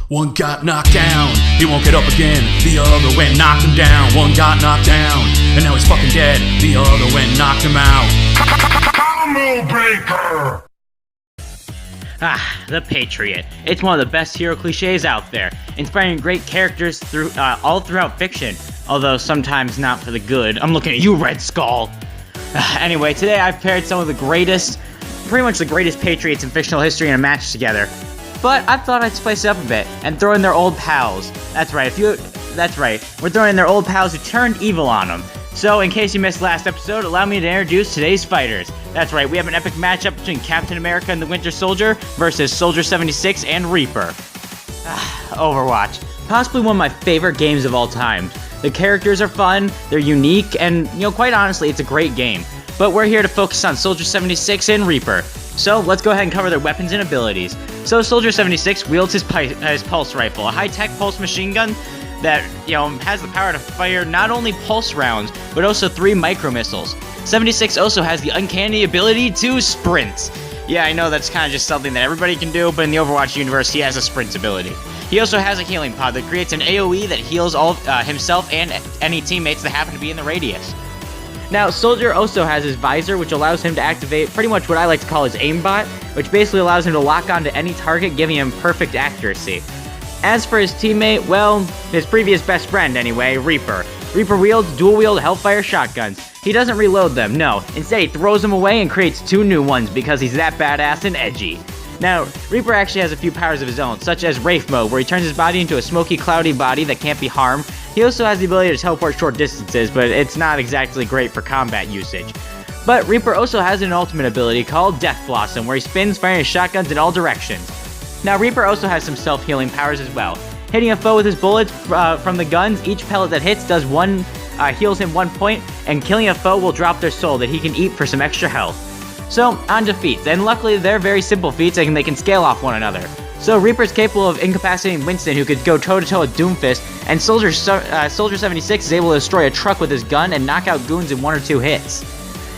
One got knocked down, he won't get up again. The other went and knocked him down. One got knocked down, and now he's fucking dead. The other went and knocked him out. Combo breaker! The Patriot. It's one of the best hero cliches out there, inspiring great characters all throughout fiction, although sometimes not for the good. I'm looking at you, Red Skull! Anyway, today I've paired some of the greatest, pretty much the greatest Patriots in fictional history in a match together. But I thought I'd spice it up a bit and throw in their old pals. That's right, we're throwing in their old pals who turned evil on them. So, in case you missed last episode, allow me to introduce today's fighters. That's right, we have an epic matchup between Captain America and the Winter Soldier versus Soldier 76 and Reaper. Overwatch. Possibly one of my favorite games of all time. The characters are fun, they're unique, and, quite honestly, it's a great game. But we're here to focus on Soldier 76 and Reaper. So, let's go ahead and cover their weapons and abilities. So, Soldier 76 wields his pulse rifle, a high-tech pulse machine gun that, has the power to fire not only pulse rounds, but also 3 micro missiles. 76 also has the uncanny ability to sprint. Yeah, I know that's kind of just something that everybody can do, but in the Overwatch universe, he has a sprint ability. He also has a healing pod that creates an AoE that heals all himself and any teammates that happen to be in the radius. Now, Soldier also has his visor, which allows him to activate pretty much what I like to call his aimbot, which basically allows him to lock onto any target, giving him perfect accuracy. As for his teammate, well, his previous best friend anyway, Reaper. Reaper wields dual-wield Hellfire shotguns. He doesn't reload them, no. Instead, he throws them away and creates 2 new ones because he's that badass and edgy. Now, Reaper actually has a few powers of his own, such as Wraith Mode, where he turns his body into a smoky, cloudy body that can't be harmed. He also has the ability to teleport short distances, but it's not exactly great for combat usage. But Reaper also has an ultimate ability called Death Blossom, where he spins, firing his shotguns in all directions. Now, Reaper also has some self-healing powers as well. Hitting a foe with his bullets from the guns, each pellet that hits heals him 1 point, and killing a foe will drop their soul that he can eat for some extra health. So, on to feats, and luckily they're very simple feats and they can scale off one another. So, Reaper's capable of incapacitating Winston, who could go toe-to-toe with Doomfist, and Soldier 76 is able to destroy a truck with his gun and knock out goons in 1 or 2 hits.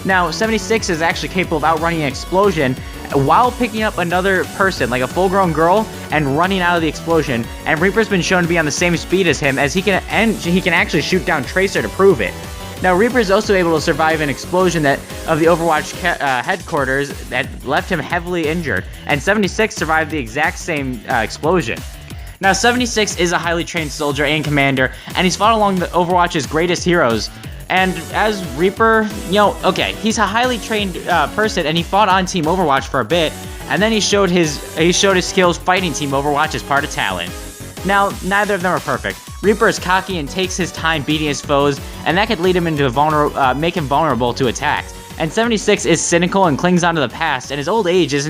Now, 76 is actually capable of outrunning an explosion while picking up another person, like a full-grown girl, and running out of the explosion, and Reaper's been shown to be on the same speed as him, as he can actually shoot down Tracer to prove it. Now, Reaper is also able to survive an explosion of the Overwatch headquarters that left him heavily injured, and 76 survived the exact same explosion. Now, 76 is a highly trained soldier and commander, and he's fought along the Overwatch's greatest heroes. And as Reaper, he's a highly trained person, and he fought on Team Overwatch for a bit, and then he showed his skills fighting Team Overwatch as part of Talon. Now, neither of them are perfect. Reaper is cocky and takes his time beating his foes, and that could lead him into make him vulnerable to attacks. And 76 is cynical and clings onto the past, and his old age is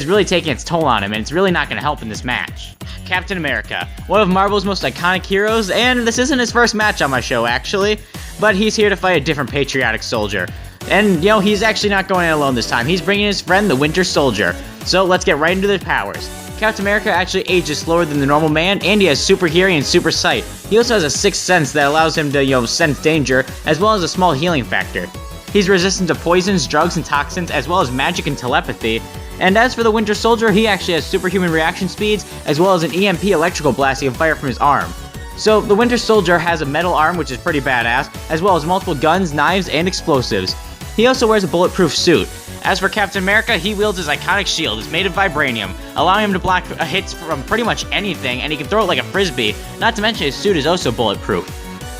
really taking its toll on him, and it's really not going to help in this match. Captain America, one of Marvel's most iconic heroes, and this isn't his first match on my show actually, but he's here to fight a different patriotic soldier. And, he's actually not going in alone this time. He's bringing his friend, the Winter Soldier. So let's get right into their powers. Captain America actually ages slower than the normal man, and he has super hearing and super sight. He also has a sixth sense that allows him to, sense danger, as well as a small healing factor. He's resistant to poisons, drugs, and toxins, as well as magic and telepathy. And as for the Winter Soldier, he actually has superhuman reaction speeds, as well as an EMP electrical blast he can fire from his arm. So, the Winter Soldier has a metal arm, which is pretty badass, as well as multiple guns, knives, and explosives. He also wears a bulletproof suit. As for Captain America, he wields his iconic shield. It's made of vibranium, allowing him to block hits from pretty much anything, and he can throw it like a frisbee, not to mention his suit is also bulletproof.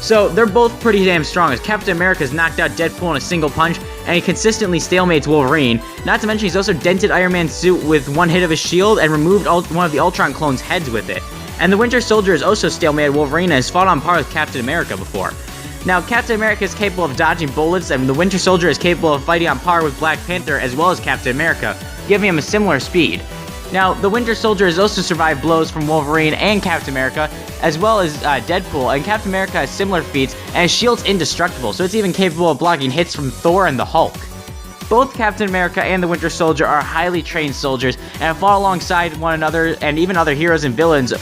So, they're both pretty damn strong, as Captain America's knocked out Deadpool in a single punch, and he consistently stalemates Wolverine, not to mention he's also dented Iron Man's suit with 1 hit of his shield, and removed one of the Ultron clones' heads with it. And the Winter Soldier has also stalemated Wolverine and has fought on par with Captain America before. Now, Captain America is capable of dodging bullets, and the Winter Soldier is capable of fighting on par with Black Panther as well as Captain America, giving him a similar speed. Now, the Winter Soldier has also survived blows from Wolverine and Captain America, as well as Deadpool, and Captain America has similar feats, and his shield's indestructible, so it's even capable of blocking hits from Thor and the Hulk. Both Captain America and the Winter Soldier are highly trained soldiers, and have fought alongside one another and even other heroes and villains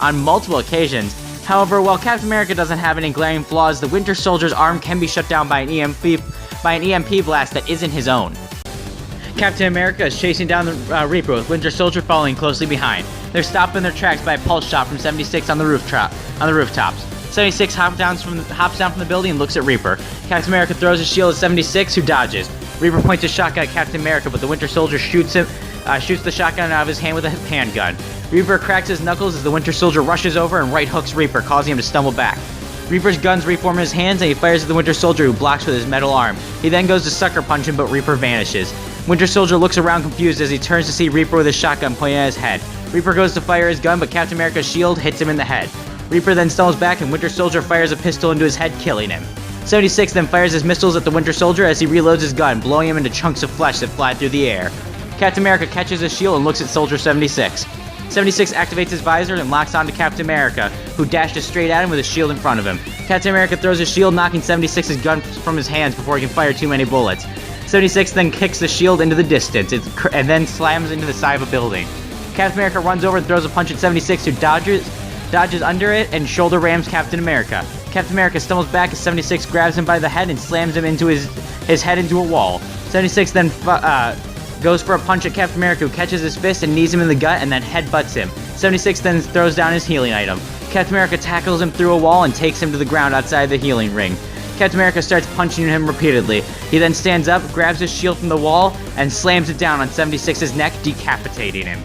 on multiple occasions. However, while Captain America doesn't have any glaring flaws, the Winter Soldier's arm can be shut down by an EMP blast that isn't his own. Captain America is chasing down the Reaper with Winter Soldier following closely behind. They're stopped in their tracks by a pulse shot from 76 on the rooftops. 76 hops down from the building and looks at Reaper. Captain America throws his shield at 76, who dodges. Reaper points his shotgun at Captain America, but the Winter Soldier shoots the shotgun out of his hand with a handgun. Reaper cracks his knuckles as the Winter Soldier rushes over and right hooks Reaper, causing him to stumble back. Reaper's guns reform in his hands and he fires at the Winter Soldier, who blocks with his metal arm. He then goes to sucker punch him, but Reaper vanishes. Winter Soldier looks around confused as he turns to see Reaper with his shotgun pointing at his head. Reaper goes to fire his gun, but Captain America's shield hits him in the head. Reaper then stumbles back and Winter Soldier fires a pistol into his head, killing him. 76 then fires his missiles at the Winter Soldier as he reloads his gun, blowing him into chunks of flesh that fly through the air. Captain America catches his shield and looks at Soldier 76. 76 activates his visor and locks onto Captain America, who dashes straight at him with his shield in front of him. Captain America throws his shield, knocking 76's gun from his hands before he can fire too many bullets. 76 then kicks the shield into the distance and then slams into the side of a building. Captain America runs over and throws a punch at 76, who dodges under it and shoulder rams Captain America. Captain America stumbles back as 76 grabs him by the head and slams him into his head into a wall. 76 then goes for a punch at Captain America, who catches his fist and knees him in the gut and then headbutts him. 76 then throws down his healing item. Captain America tackles him through a wall and takes him to the ground outside the healing ring. Captain America starts punching him repeatedly. He then stands up, grabs his shield from the wall, and slams it down on 76's neck, decapitating him.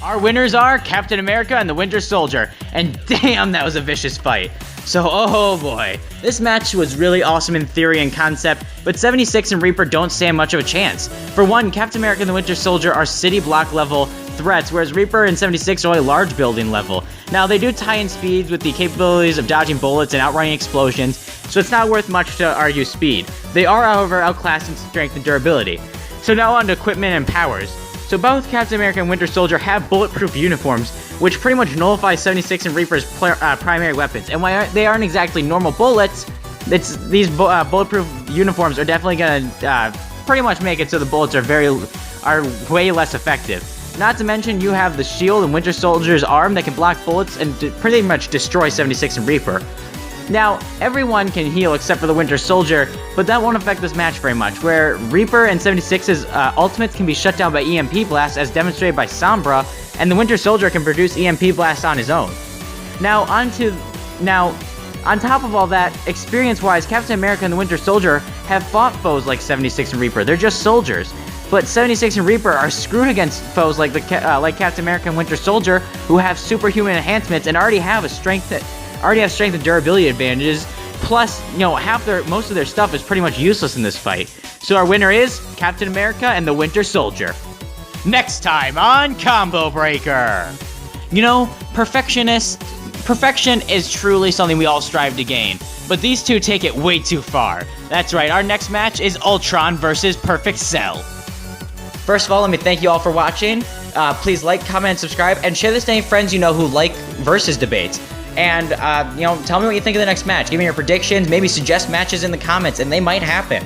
Our winners are Captain America and the Winter Soldier, and damn, that was a vicious fight. So, oh boy, this match was really awesome in theory and concept, but 76 and Reaper don't stand much of a chance. For one, Captain America and the Winter Soldier are city block level threats, whereas Reaper and 76 are only large building level. Now, they do tie in speeds with the capabilities of dodging bullets and outrunning explosions, so it's not worth much to argue speed. They are, however, outclassed in strength and durability. So now on to equipment and powers. So both Captain America and Winter Soldier have bulletproof uniforms, which pretty much nullifies 76 and Reaper's primary weapons. And while they aren't exactly normal bullets, these bulletproof uniforms are definitely gonna pretty much make it so the bullets are way less effective. Not to mention, you have the shield and Winter Soldier's arm that can block bullets and pretty much destroy 76 and Reaper. Now, everyone can heal except for the Winter Soldier, but that won't affect this match very much, where Reaper and 76's ultimates can be shut down by EMP blasts as demonstrated by Sombra, and the Winter Soldier can produce EMP blasts on his own. Now, on top of all that, experience-wise, Captain America and the Winter Soldier have fought foes like 76 and Reaper. They're just soldiers. But 76 and Reaper are screwed against foes like Captain America and Winter Soldier, who have superhuman enhancements and already have strength and durability advantages. Plus, most of their stuff is pretty much useless in this fight. So our winner is Captain America and the Winter Soldier. Next time on Combo Breaker. Perfection is truly something we all strive to gain, but these two take it way too far. That's right, our next match is Ultron versus Perfect Cell. First of all, let me thank you all for watching. Please like, comment, and subscribe, and share this to any friends you know who like versus debates. And, tell me what you think of the next match. Give me your predictions, maybe suggest matches in the comments, and they might happen.